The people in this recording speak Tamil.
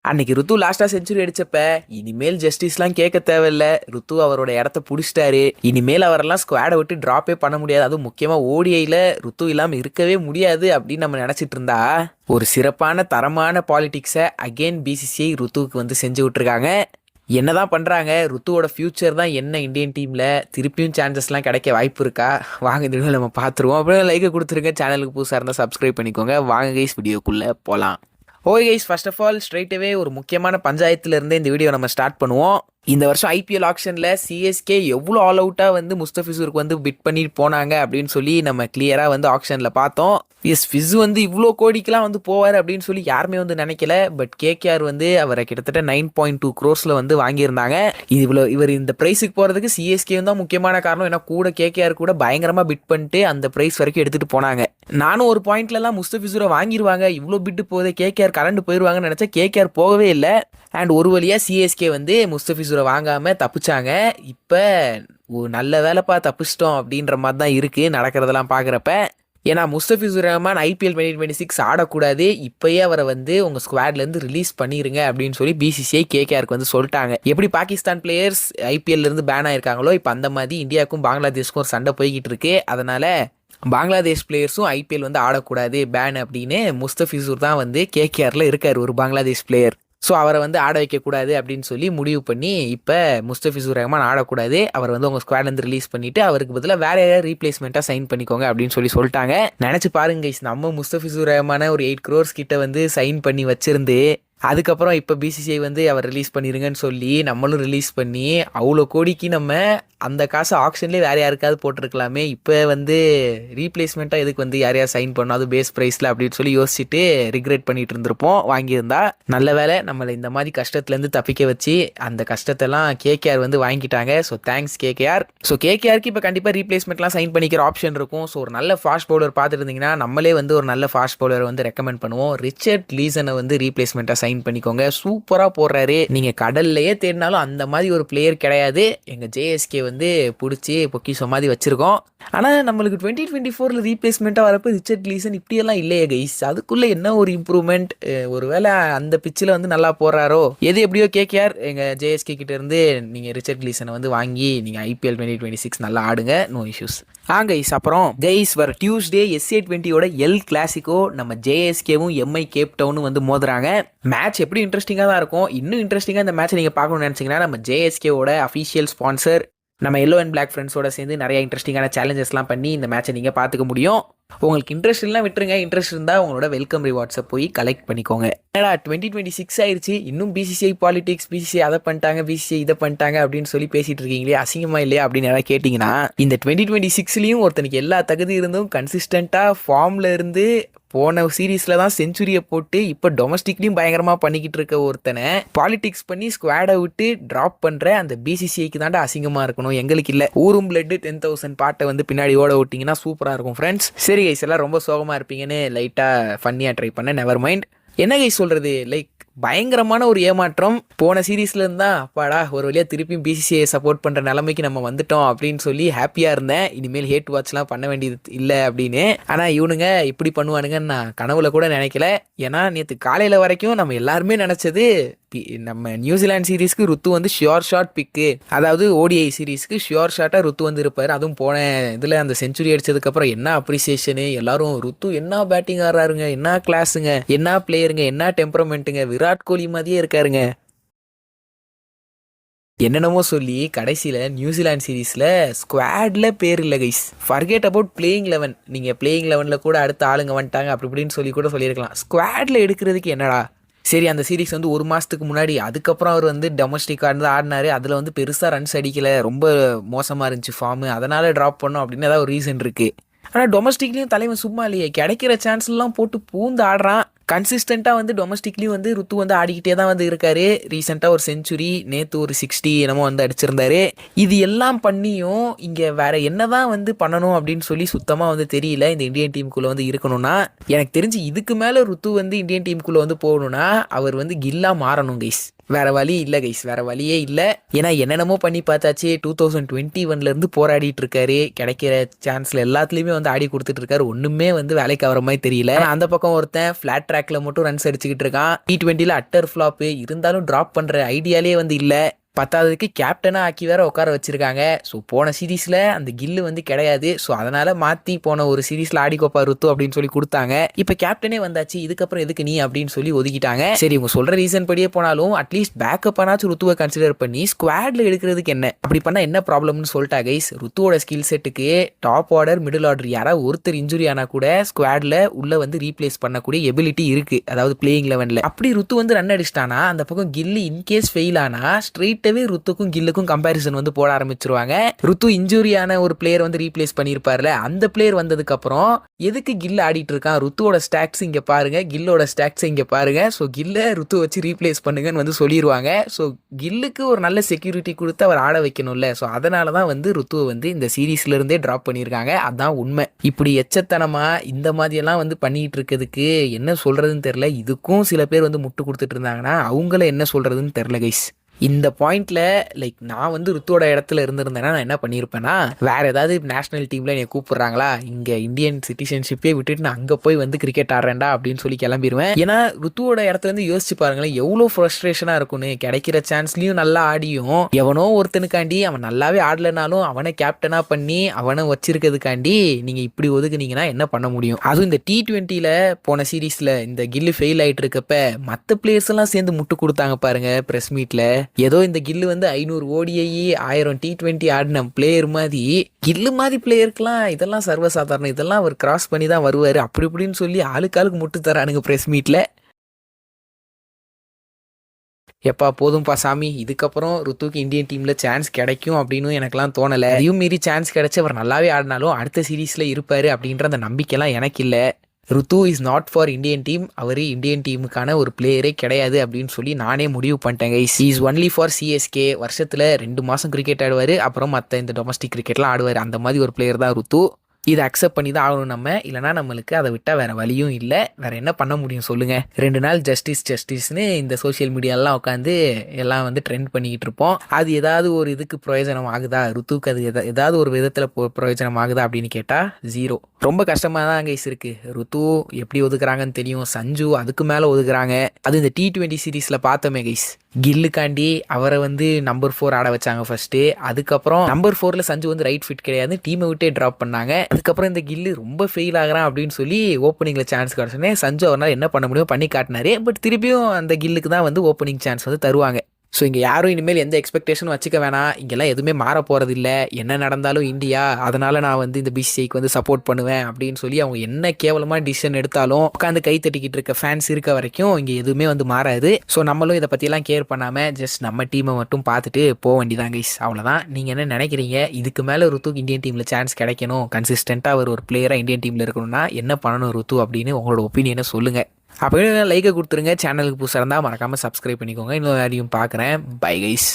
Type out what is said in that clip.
அன்னைக்கு ருத்து லாஸ்டா செஞ்சுரி அடிச்சப்ப இனிமேல் ஜஸ்டிஸ்லாம் கேட்க தேவையில்ல. ருத்து அவரோட இடத்த புடிச்சிட்டாரு. இனிமேல் அவரெல்லாம் ஸ்குவாடை விட்டு டிராப்பே பண்ண முடியாது. அதுவும் முக்கியமா ஓடிஐல ருத்து இல்லாம இருக்கவே முடியாது அப்படின்னு நம்ம நினைச்சிட்டு இருந்தா ஒரு சிறப்பான தரமான பாலிடிக்ஸை அகெயின் பிசிசிஐ ருத்துவுக்கு வந்து செஞ்சு விட்டுருக்காங்க. என்னதான் பண்றாங்க, ருத்துவோட ஃபியூச்சர் தான் என்ன இந்தியன் டீம்ல திருப்பியும் சான்சஸ்லாம் கிடைக்க வாய்ப்பு இருக்கா? வாங்க இந்த வீடியோ நம்ம பார்த்துருவோம். அப்படியே லைக் கொடுத்துருங்க. சேனலுக்கு புதுசாக இருந்தால் சப்ஸ்கிரைப் பண்ணிக்கோங்க. வாங்க கைஸ் வீடியோக்குள்ளே போகலாம். Okay guys, first of all ஸ்ட்ரைட்டாகவே ஒரு முக்கியமான பஞ்சாயத்துலேருந்தே இந்த வீடியோ நம்ம ஸ்டார்ட் பண்ணுவோம். இந்த வருஷம் ஐபிஎல் ஆக்ஷனில் சிஎஸ்கே எவ்வளோ ஆல் அவுட்டாக வந்து முஸ்தபிசூருக்கு வந்து பிட் பண்ணிட்டு போனாங்க அப்படின்னு சொல்லி நம்ம கிளியராக வந்து ஆக்ஷனில் பார்த்தோம். எஸ், ஃபிஸ் வந்து இவ்வளோ கோடிக்கெலாம் வந்து போவார் அப்படின்னு சொல்லி யாருமே வந்து நினைக்கல. பட் கேகேஆர் வந்து அவரை கிட்டத்தட்ட 9.2 crores வந்து வாங்கியிருந்தாங்க. இவர் இந்த ப்ரைஸுக்கு போகிறதுக்கு சிஎஸ்கே தான் முக்கியமான காரணம். ஏன்னா கூட கேகேஆர் கூட பயங்கரமாக பிட் பண்ணிட்டு அந்த ப்ரைஸ் வரைக்கும் எடுத்துகிட்டு போனாங்க. நானும் ஒரு பாயிண்ட்லலாம் முஸ்தபிசூரை வாங்கிடுவாங்க, இவ்வளோ பிட்டு போதே கேகேஆர் கரண்ட் போயிடுவாங்கன்னு நினச்சா கேகேஆர் போகவே இல்லை. அண்ட் ஒரு வழியாக சிஎஸ்கே வந்து முஸ்தபிசூரை வாங்காமல் தப்பிச்சாங்க. இப்போ நல்ல வேலைப்பா தப்பிச்சிட்டோம் அப்படின்ற மாதிரி தான் இருக்குது நடக்கிறதெல்லாம் பார்க்குறப்ப. ஏன்னா முஸ்தபிசூர் ரஹ்மான் ஐபிஎல் 2026 ஆடக்கூடாது, இப்போயே அவரை வந்து உங்கள் ஸ்குவாட்லேருந்து ரிலீஸ் பண்ணிடுங்க அப்படின்னு சொல்லி பிசிசிஐ கேகேஆருக்கு வந்து சொல்லிட்டாங்க. எப்படி பாகிஸ்தான் பிளேயர்ஸ் ஐபிஎல்லேருந்து பேன் ஆயிருக்காங்களோ இப்போ அந்த மாதிரி இந்தியாவுக்கும் பங்களாதேஷ்க்கும் ஒரு சண்டை போய்கிட்டு இருக்கு. அதனால் பங்களாதேஷ் பிளேயர்ஸும் ஐபிஎல் வந்து ஆடக்கூடாது பேன் அப்படின்னு முஸ்தபிசூர் தான் வந்து கேகேஆரில் இருக்கார், ஒரு பங்களாதேஷ் பிளேயர். ஸோ அவரை வந்து ஆட வைக்கக்கூடாது அப்படின்னு சொல்லி முடிவு பண்ணி இப்போ முஸ்தபிசூர் ரஹ்மான் ஆடக்கூடாது, அவர் வந்து உங்கள் ஸ்குவாட்லேருந்து ரிலீஸ் பண்ணிவிட்டு அவருக்கு பதிலாக வேற யாராவது ரீப்ளேஸ்மெண்ட்டாக சைன் பண்ணிக்கோங்க அப்படின்னு சொல்லிட்டாங்க. நினச்சி பாருங்க, நம்ம முஸ்தபிசூர் ரஹ்மான ஒரு 8 crores கிட்ட வந்து சைன் பண்ணி வச்சிருந்து அதுக்கப்புறம் இப்போ பிசிசிஐ வந்து அவர் ரிலீஸ் பண்ணிடுங்கன்னு சொல்லி நம்மளும் ரிலீஸ் பண்ணி அவ்வளோ கோடிக்கு நம்ம அந்த காசு ஆக்ஷன்லேயே வேறு யாருக்காவது போட்டிருக்கலாமே. இப்போ வந்து ரீப்ளேஸ்மெண்ட்டாக எதுக்கு வந்து யாரையாவது சைன் பண்ணணும், அது பேஸ் ப்ரைஸில் அப்படின்னு சொல்லி யோசிச்சுட்டு ரிக்ரெட் பண்ணிட்டு இருந்திருப்போம் வாங்கியிருந்தா. நல்ல வேலை நம்மளை இந்த மாதிரி கஷ்டத்துலேருந்து தப்பிக்க வச்சு அந்த கஷ்டத்தெல்லாம் கேகேஆர் வந்து வாங்கிட்டாங்க. So thanks KKR. ஸோ கேகேஆருக்கு இப்போ கண்டிப்பாக ரீப்ளேஸ்மெண்ட்லாம் சைன் பண்ணிக்கிற ஆப்ஷன் இருக்கும். ஸோ ஒரு நல்ல ஃபாஸ்ட் பவுலர் பார்த்துட்டு இருந்தீங்கன்னா நம்மளே வந்து ஒரு நல்ல ஃபாஸ்ட் பவுலரை வந்து ரெக்கமெண்ட் பண்ணுவோம். ரிச்சர்ட் லீசனை வந்து ரீப்ளேஸ்மெண்ட்டாக சைன் பண்ணிக்கோங்க. சூப்பராக போடுறாரு. நீங்கள் கடல்லையே தேடினாலும் அந்த மாதிரி ஒரு பிளேயர் கிடையாது. எங்கள் ஜேஎஸ்கே வந்து பிடிச்சி பொக்கிஷோ மாதிரி வச்சிருக்கோம். ஆனால் நம்மளுக்கு 2024 ரீப்ளேஸ்மெண்ட்டாக வரப்போ ரிச்சர்ட் லீசன் இப்படியெல்லாம் இல்லையே கைஸ். அதுக்குள்ளே என்ன ஒரு இம்ப்ரூவ்மெண்ட், ஒருவேளை அந்த பிச்சில் வந்து நல்லா போடுறாரோ. எது எப்படியோ கேகேஆர் எங்கள் ஜேஎஸ்கே கிட்ட இருந்து நீங்கள் ரிச்சர்ட் லீசனை வந்து வாங்கி நீங்கள் ஐபிஎல் 2026 நல்லா ஆடுங்க, நோ இஷ்யூஸ். கைஸ், அப்புறம் கைஸ் வர டியூஸ்டே SA20 எல் கிளாசிக்கோ நம்ம ஜேஎஸ்கேவும் எம்ஐ கேப் டவுனும் வந்து மோதுறாங்க. மேட்ச் எப்படி இன்ட்ரெஸ்டிங்காக தான் இருக்கும். இன்னும் இன்ட்ரெஸ்டிங்காக இந்த மேட்ச்சை நீங்கள் பார்க்கணும்னு நினச்சிங்கன்னா நம்ம ஜேஎஸ்கேவோட அஃபிஷியல் ஸ்பான்சர் நம்ம எல்லோ அண்ட் பிளாக் ஃப்ரெண்ட்ஸோட சேர்ந்து நிறைய இன்ட்ரெஸ்டிங்கான சேலஞ்சஸ்லாம் பண்ணி இந்த மேட்சை நீங்கள் பார்த்துக்க முடியும். உங்களுக்கு இன்ட்ரெஸ்ட் இல்லைனா விட்டுருங்க, இன்ட்ரெஸ்ட் இருந்தால் உங்களோட வெல்கம் ரிவார்ட்ஸை போய் கலெக்ட் பண்ணிக்கோங்க. ஏன்னா 2026 ஆயிடுச்சு, இன்னும் பிசிசிஐ பாலிடிக்ஸ், பிசிசிஐ அதை பண்ணிட்டாங்க, பிசிசிஐ இதை பண்ணிட்டாங்க அப்படின்னு சொல்லி பேசிட்டு இருக்கீங்களே, அசிங்கமா இல்லையா அப்படின்னு யாராவது கேட்டிங்கன்னா, இந்த 2026லையும் ஒருத்தனுக்கு எல்லா தகுதி இருந்தும் கன்சிஸ்டண்ட்டாக ஃபார்மில் இருந்து போன சீரீஸில் தான் செஞ்சுரியை போட்டு இப்போ டொமஸ்டிக்லையும் பயங்கரமாக பண்ணிக்கிட்டு இருக்க ஒருத்தனை பாலிடிக்ஸ் பண்ணி ஸ்குவாடை விட்டு ட்ராப் பண்ணுற அந்த பிசிசிஐக்கு தாண்டா அசிங்கமாக இருக்கணும், எங்களுக்கு இல்லை. ஊரும் பிளட்டு 10,000 பாட்டை வந்து பின்னாடி ஓட விட்டிங்கன்னா சூப்பராக இருக்கும் ஃப்ரெண்ட்ஸ். சரி கைஸ், எல்லாம் ரொம்ப சோகமாக இருப்பீங்கன்னு லைட்டாக ஃபன்னியாக ட்ரை பண்ண, நெவர் மைண்ட். என்ன கைஸ் சொல்கிறது, லைக் பயங்கரமான ஒரு ஏமாற்றம். போன சீரீஸ்ல இருந்தா அப்பாடா ஒரு வழியா திருப்பியும் பிசிசிஐ சப்போர்ட் பண்ற நிலைமைக்கு நம்ம வந்துட்டோம் அப்படின்னு சொல்லி ஹாப்பியா இருந்தேன். இனிமேல் ஹேட் வாட்ச்லாம் பண்ண வேண்டியது இல்லை அப்படின்னு. ஆனா இவனுங்க இப்படி பண்ணுவானுங்கன்னு நான் கனவுல கூட நினைக்கல. ஏன்னா நேற்று காலையில வரைக்கும் நம்ம எல்லாருமே நினைச்சது நம்ம நியூசிலாந்து சீரீஸ்க்கு ருத்து வந்து ஷியோர் ஷாட் பிக்கு, அதாவது ஓடிஐ சீரீஸ்க்கு ஷியோர் ஷாட்டாக ருத்து வந்து இருப்பார். அதுவும் போன இதில் அந்த செஞ்சுரி அடிச்சதுக்கப்புறம் என்ன அப்ரிசியேஷனு, எல்லாரும் ருத்து என்ன பேட்டிங் ஆடுறாருங்க, என்ன கிளாஸுங்க, என்ன பிளேயருங்க, என்ன டெம்பரமெண்ட்டுங்க, விராட் கோலி மாதிரியே இருக்காருங்க, என்னென்னமோ சொல்லி கடைசியில் நியூசிலாந்து சீரீஸில் ஸ்குவாடில் பேர் இல்லை கைஸ். Forget about playing 11. நீங்கள் பிளேயிங் 11 கூட அடுத்த ஆளுங்க வந்துட்டாங்க அப்படி இப்படின்னு சொல்லி கூட சொல்லியிருக்கலாம். ஸ்குவாடில் எடுக்கிறதுக்கு என்னடா. சரி, அந்த சீரீஸ் வந்து ஒரு மாதத்துக்கு முன்னாடி, அதுக்கப்புறம் அவர் வந்து டொமஸ்டிக்காக இருந்து ஆடினார். அதில் வந்து பெருசாக ரன்ஸ் அடிக்கலை, ரொம்ப மோசமாக இருந்துச்சு ஃபார்மு, அதனால் ட்ராப் பண்ணோம் அப்படின்னு ஏதாவது ஒரு ரீசன் இருக்குது. ஆனால் டொமஸ்டிக்லேயும் தலைவன் சும்மா இல்லையே, கிடைக்கிற சான்ஸ்லாம் போட்டு பூந்து ஆடுறான். கன்சிஸ்டண்ட்டாக வந்து டொமஸ்டிக்லேயும் வந்து ருத்து வந்து ஆடிக்கிட்டே தான் வந்து இருக்காரு. ரீசெண்டாக ஒரு செஞ்சுரி, நேற்று ஒரு 60 என்னமோ வந்து அடிச்சிருந்தாரு. இது எல்லாம் பண்ணியும் இங்கே வேற என்னதான் வந்து பண்ணணும் அப்படின்னு சொல்லி சுத்தமாக வந்து தெரியல. இந்த இந்தியன் டீமுக்குள்ளே வந்து இருக்கணும்னா எனக்கு தெரிஞ்சு இதுக்கு மேலே ருத்து வந்து இந்தியன் டீமுக்குள்ளே வந்து போகணும்னா அவர் வந்து கில்லா மாறணும் கைஸ். வேற வழி இல்லை கைஸ், வேற வழியே இல்லை. ஏன்னா என்னென்னமோ பண்ணி பார்த்தாச்சு. 2021 போராடிட்டு இருக்காரு. கிடைக்கிற சான்ஸ்ல எல்லாத்துலயுமே வந்து ஆடி கொடுத்துட்டு இருக்காரு. ஒண்ணுமே வந்து வேலைக்கு ஆகிற மாதிரி தெரியல. அந்த பக்கம் ஒருத்தன் ஃபிளாட் ட்ராக்ல மட்டும் ரன்ஸ் அடிச்சுக்கிட்டு இருக்கான். T20 அட்டர் ஃபிளாப் இருந்தாலும் டிராப் பண்ற ஐடியாலே வந்து இல்ல. பத்தாவதுக்கு கேப்டனாக ஆக்கி வேற உட்கார வச்சிருக்காங்க. ஸோ போன சீரீஸில் அந்த கில்லு வந்து கிடையாது. ஸோ அதனால் மாற்றி போன ஒரு சீரீஸில் ஆடிக்கோப்பா ருத்து அப்படின்னு சொல்லி கொடுத்தாங்க. இப்போ கேப்டனே வந்தாச்சு, இதுக்கப்புறம் எதுக்கு நீ அப்படின்னு சொல்லி ஒதுக்கிட்டாங்க. சரி, இவங்க சொல்கிற ரீசன் படியே போனாலும் அட்லீஸ்ட் பேக்கப் ஆனாச்சும் ருத்துவை கன்சிடர் பண்ணி ஸ்குவாட்ல எடுக்கிறதுக்கு என்ன அப்படி பண்ணால் என்ன ப்ராப்ளம்னு சொல்லிட்டா கைஸ். ருத்துவோட ஸ்கில் செட்டுக்கு டாப் ஆர்டர் மிடில் ஆர்டர் யாராவது ஒருத்தர் இன்ஜுரி ஆனால் கூட ஸ்குவாட்ல உள்ள வந்து ரீப்ளேஸ் பண்ணக்கூடிய எபிலிட்டி இருக்கு, அதாவது பிளேயிங் லெவனில். அப்படி ருத்து வந்து ரன் அடிச்சிட்டானா அந்த பக்கம் கில்லு இன்கேஸ் ஃபெயில் ஆனா ஸ்ட்ரெயிட் ருத்துக்கும் கில்லுக்கும் கம்பேரிசன் வந்து போட ஆரம்பிச்சிருவாங்க. ருத்து இன்ஜூரியான ஒரு பிளேயர் வந்து ரீப்ளேஸ் பண்ணிருப்பார்ல, அந்த பிளேயர் வந்ததுக்கு அப்புறம் எதுக்கு கில் ஆடிட்டு இருக்கான், ருத்துவோட ஸ்டாக்ஸ் இங்க பாருங்க, கில்லோட ஸ்டாக்ஸ் இங்க பாருங்க, ஸோ கில்ல ருத்து வச்சு ரீப்ளேஸ் பண்ணுங்கன்னு வந்து சொல்லிடுவாங்க. ஸோ கில்லுக்கு ஒரு நல்ல செக்யூரிட்டி கொடுத்து அவர் ஆட வைக்கணும்ல. ஸோ அதனால தான் வந்து ருத்துவை வந்து இந்த சீரீஸ்ல இருந்தே டிராப் பண்ணியிருக்காங்க. அதான் உண்மை. இப்படி எச்சத்தனமா இந்த மாதிரி எல்லாம் வந்து பண்ணிட்டு இருக்கிறதுக்கு என்ன சொல்றதுன்னு தெரியல. இதுக்கும் சில பேர் வந்து முட்டு கொடுத்துட்டு இருந்தாங்கன்னா அவங்கள என்ன சொல்றதுன்னு தெரியல கைஸ். இந்த பாயிண்ட்ல லைக் நான் வந்து ருத்துவோட இடத்துல இருந்திருந்தேன்னா நான் என்ன பண்ணியிருப்பேன்னா, வேற ஏதாவது நேஷனல் டீம்ல என்னை கூப்பிடுறாங்களா, இங்க இந்தியன் சிட்டிசன்ஷிப்பே விட்டுட்டு நான் அங்க போய் வந்து கிரிக்கெட் ஆடுறேன்டா அப்படின்னு சொல்லி கிளம்பிடுவேன். ஏன்னா ருத்துவோட இடத்துல இருந்து யோசிச்சு பாருங்களேன், எவ்வளோ ஃப்ரஸ்ட்ரேஷனா இருக்கும்னு. கிடைக்கிற சான்ஸ்லயும் நல்லா ஆடியும் எவனோ ஒருத்தனுக்காண்டி அவன் நல்லாவே ஆடலனாலும் அவனை கேப்டனா பண்ணி அவனை வச்சிருக்கிறதுக்காண்டி நீங்க இப்படி ஒதுக்குனீங்கன்னா என்ன பண்ண முடியும்? அதுவும் இந்த T20 போன சீரீஸ்ல இந்த கில்லு ஃபெயில் ஆயிட்டு இருக்கப்ப மற்ற பிளேயர்ஸ் எல்லாம் சேர்ந்து முட்டு கொடுத்தாங்க பாருங்க பிரஸ் மீட்ல. ஏதோ இந்த கில்லு வந்து 500 ODI 1000 T20 ஆடின பிளேயர் மாதிரி, கில்லு மாதிரி பிளேயருக்குலாம் இதெல்லாம் சர்வசாதாரணம், இதெல்லாம் அவர் கிராஸ் பண்ணி தான் வருவார் அப்படி இப்படின்னு சொல்லி ஆளுக்கு முட்டு தரானுங்க பிரஸ் மீட்ல. எப்பா போதும்பா சாமி, இதுக்கப்புறம் ருத்துக்கு இந்தியன் டீம்ல சான்ஸ் கிடைக்கும் அப்படின்னு எனக்குலாம் தோணலை. அதையும் மீறி சான்ஸ் கிடைச்சி அவர் நல்லாவே ஆடினாலும் அடுத்த சீரீஸ்ல இருப்பாரு அப்படின்ற அந்த நம்பிக்கைலாம் எனக்கு இல்லை. Rutu is not for Indian team. அவர் இந்தியன் டீமுக்கான ஒரு பிளேயரே கிடையாது அப்படின்னு சொல்லி நானே முடிவு பண்ணிட்டேன் guys. Is only for CSK. வருஷத்துல 2 மாசம் கிரிக்கெட் ஆடுவார், அப்புறம் மற்ற இந்த டொமஸ்டிக் கிரிக்கெட்லாம் ஆடுவார். அந்த மாதிரி ஒரு பிளேயர் தான் ருத்து. இதை அக்செப்ட் பண்ணி தான் ஆகணும் நம்ம, இல்லைனா நம்மளுக்கு அதை விட்டால் வேற வழியும் இல்லை. வேற என்ன பண்ண முடியும் சொல்லுங்க? 2 நாள் ஜஸ்டிஸ்னு இந்த சோசியல் மீடியாலாம் உட்காந்து எல்லாம் வந்து ட்ரெண்ட் பண்ணிக்கிட்டு இருப்போம். அது ஏதாவது ஒரு இதுக்கு பிரயோஜனம் ஆகுதா? ருத்துக்கு அது ஏதாவது ஒரு விதத்தில் பிரயோஜனம் ஆகுதா அப்படின்னு கேட்டால் ஜீரோ. ரொம்ப கஷ்டமாக தான் கைஸ் இருக்கு. ருத்து எப்படி ஒதுக்குறாங்கன்னு தெரியும், சஞ்சு அதுக்கு மேலே ஒதுக்குறாங்க. அது இந்த T20 சீரீஸில் பார்த்தோமே கைஸ், கில்லுக்காண்டி அவரை வந்து நம்பர் 4 ஆட வச்சாங்க ஃபர்ஸ்ட்டு. அதுக்கப்புறம் நம்பர் 4ல சஞ்சு வந்து ரைட் ஃபிட் கிடையாது, டீமை விட்டே ட்ராப் பண்ணாங்க. அதுக்கப்புறம் இந்த கில்லு ரொம்ப ஃபெயில் ஆகிறான் அப்படின்னு சொல்லி ஓப்பனிங்ல சான்ஸ் கிடச்சோன்னே சஞ்சு அவரால் என்ன பண்ண முடியும் பண்ணி காட்டினாரு. பட் திருப்பியும் அந்த கில்லுக்கு தான் வந்து ஓப்பனிங் சான்ஸ் வந்து தருவாங்க. ஸோ இங்கே யாரும் இனிமேல் எந்த எக்ஸ்பெக்டேஷனும் வச்சுக்க வேணாம். இங்கெல்லாம் எதுவுமே மாற போகிறது இல்லை. என்ன நடந்தாலும் இந்தியா, அதனால் நான் வந்து இந்த BCCIக்கு வந்து சப்போர்ட் பண்ணுவேன் அப்படின்னு சொல்லி அவங்க என்ன கேவலமாக டிசிஷன் எடுத்தாலும் உட்காந்து கை தட்டிக்கிட்டு இருக்க ஃபேன்ஸ் இருக்க வரைக்கும் இங்கே எதுவுமே வந்து மாறாது. ஸோ நம்மளும் இதை பற்றிலாம் கேர் பண்ணாமல் ஜஸ்ட் நம்ம டீமை மட்டும் பார்த்துட்டு போக வேண்டியதான் கைஸ், அவ்வளோதான். நீங்கள் என்ன நினைக்கிறீங்க? இதுக்கு மேலே ருத்துக்கு இந்தியன் டீமில் சான்ஸ் கிடைக்கணும், கன்சிஸ்டண்ட்டாக ஒரு பிளேயராக இந்தியன் டீமில் இருக்கணும்னா என்ன பண்ணணும் ருத்து அப்படின்னு உங்களோட ஒப்பீனியனை சொல்லுங்கள். அப்படியே லைக்கை கொடுத்துருங்க. சேனலுக்கு புதுசாக இருந்தால் மறக்காமல் சப்ஸ்கிரைப் பண்ணிக்கோங்க. இன்னும் யாரையும் பார்க்குறேன். Bye guys.